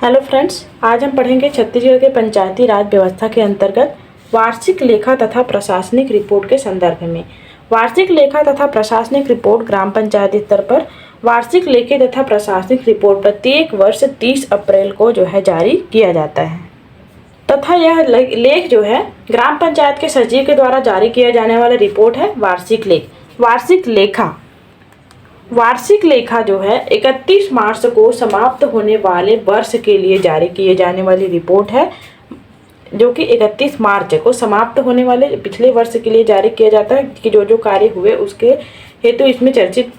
Hello friends, आज हम पढ़ेंगे छत्तीसगढ़ के पंचायती राज व्यवस्था के अंतर्गत वार्षिक लेखा तथा प्रशासनिक रिपोर्ट के संदर्भ में। वार्षिक लेखा तथा प्रशासनिक रिपोर्ट ग्राम पंचायत स्तर पर वार्षिक लेखे तथा प्रशासनिक रिपोर्ट प्रत्येक वर्ष 30 अप्रैल को जारी किया जाता है तथा यह लेख ग्राम पंचायत के सचिव के द्वारा जारी किया जाने वाला रिपोर्ट है वार्षिक लेख। वार्षिक लेखा 31 मार्च को समाप्त होने वाले वर्ष के लिए जारी किए जाने वाली रिपोर्ट है, जो कि 31 मार्च को समाप्त होने वाले पिछले वर्ष के लिए जारी किया जाता है कि जो कार्य हुए उसके हेतु इसमें चर्चित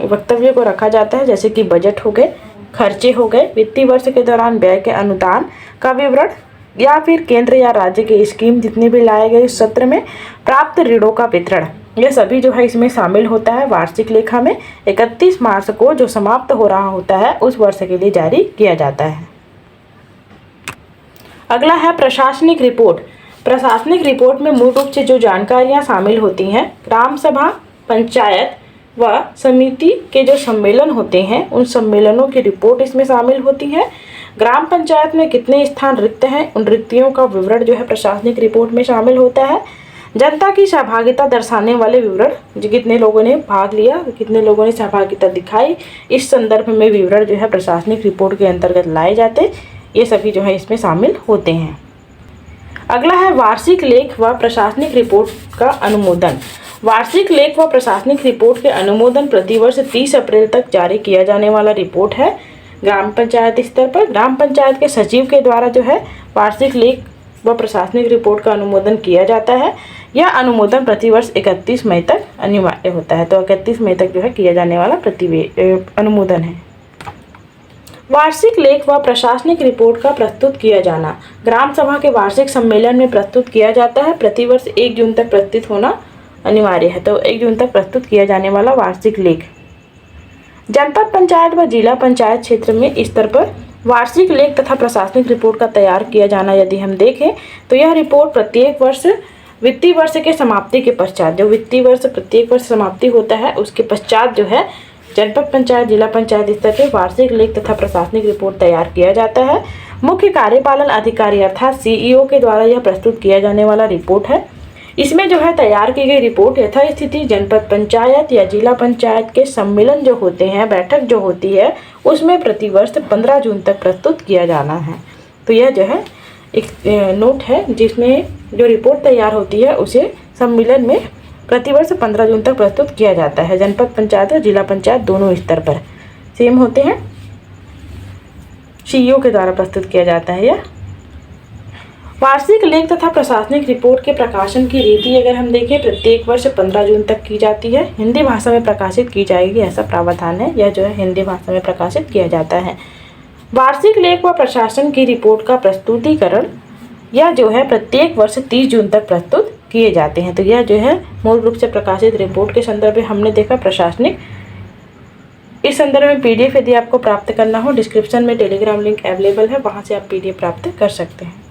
वक्तव्य को रखा जाता है, जैसे कि बजट हो गए, खर्चे हो गए, वित्तीय वर्ष के दौरान व्यय के अनुदान का विवरण या फिर केंद्र या राज्य के स्कीम जितने भी लाए गए इस सत्र में, प्राप्त ऋणों का वितरण, यह सभी इसमें शामिल होता है। वार्षिक लेखा में 31 मार्च को जो समाप्त हो रहा होता है उस वर्ष के लिए जारी किया जाता है। अगला है प्रशासनिक रिपोर्ट। प्रशासनिक रिपोर्ट में मूल रूप से जो जानकारियां शामिल होती हैं, ग्राम सभा, पंचायत व समिति के जो सम्मेलन होते हैं उन सम्मेलनों की रिपोर्ट इसमें शामिल होती है। ग्राम पंचायत में कितने स्थान रिक्त हैं, उन रिक्तियों का विवरण प्रशासनिक रिपोर्ट में शामिल होता है। जनता की सहभागिता दर्शाने वाले विवरण, कितने लोगों ने भाग लिया, कितने लोगों ने सहभागिता दिखाई, इस संदर्भ में विवरण प्रशासनिक रिपोर्ट के अंतर्गत लाए जाते, ये सभी इसमें शामिल होते हैं। अगला है वार्षिक लेख व प्रशासनिक रिपोर्ट का अनुमोदन। वार्षिक लेख व प्रशासनिक रिपोर्ट के अनुमोदन प्रतिवर्ष 30 अप्रैल तक जारी किया जाने वाला रिपोर्ट है। ग्राम पंचायत स्तर पर ग्राम पंचायत के सचिव के द्वारा वार्षिक लेख व प्रशासनिक रिपोर्ट का अनुमोदन किया जाता है। यह अनुमोदन प्रतिवर्ष 31 मई तक अनिवार्य होता है, तो 31 मई तक किया जाने वाला अनुमोदन है। वार्षिक लेख व प्रशासनिक रिपोर्ट का प्रस्तुत किया जाना ग्राम सभा के वार्षिक सम्मेलन में प्रस्तुत किया जाता है। प्रतिवर्ष 1 जून तक प्रस्तुत होना अनिवार्य है, तो 1 जून तक प्रस्तुत किया जाने वाला वार्षिक लेख। जनपद पंचायत व जिला पंचायत क्षेत्र में स्तर पर वार्षिक लेख तथा प्रशासनिक रिपोर्ट का तैयार किया जाना यदि हम देखें तो यह रिपोर्ट प्रत्येक वर्ष वित्तीय वर्ष के समाप्ति के पश्चात, जो वित्तीय वर्ष प्रत्येक वर्ष समाप्ति होता है उसके पश्चात जनपद पंचायत जिला पंचायत स्तर पर वार्षिक लेख तथा प्रशासनिक रिपोर्ट तैयार किया जाता है। मुख्य कार्यपालन अधिकारी अर्थात सीईओ के द्वारा यह प्रस्तुत किया जाने वाला रिपोर्ट है। इसमें तैयार की गई रिपोर्ट यथास्थिति जनपद पंचायत या जिला पंचायत के सम्मेलन होते हैं, बैठक जो होती है, उसमें प्रतिवर्ष 15 जून तक प्रस्तुत किया जाना है। तो यह एक नोट है जिसमें जो रिपोर्ट तैयार होती है उसे सम्मेलन में प्रतिवर्ष 15 जून तक प्रस्तुत किया जाता है। जनपद पंचायत और जिला पंचायत दोनों स्तर पर सेम होते हैं, सीईओ के द्वारा प्रस्तुत किया जाता है। यह वार्षिक लेख तथा प्रशासनिक रिपोर्ट के प्रकाशन की रीति अगर हम देखें, प्रत्येक वर्ष 15 जून तक की जाती है। हिंदी भाषा में प्रकाशित की जाएगी ऐसा प्रावधान है। यह हिंदी भाषा में प्रकाशित किया जाता है। वार्षिक लेख व प्रशासन की रिपोर्ट का प्रस्तुतिकरण यह प्रत्येक वर्ष 30 जून तक प्रस्तुत किए जाते हैं। तो यह मूल रूप से प्रकाशित रिपोर्ट के संदर्भ में हमने देखा प्रशासनिक। इस संदर्भ में पीडीएफ यदि आपको प्राप्त करना हो, डिस्क्रिप्शन में टेलीग्राम लिंक अवेलेबल है, वहाँ से आप पीडीएफ प्राप्त कर सकते हैं।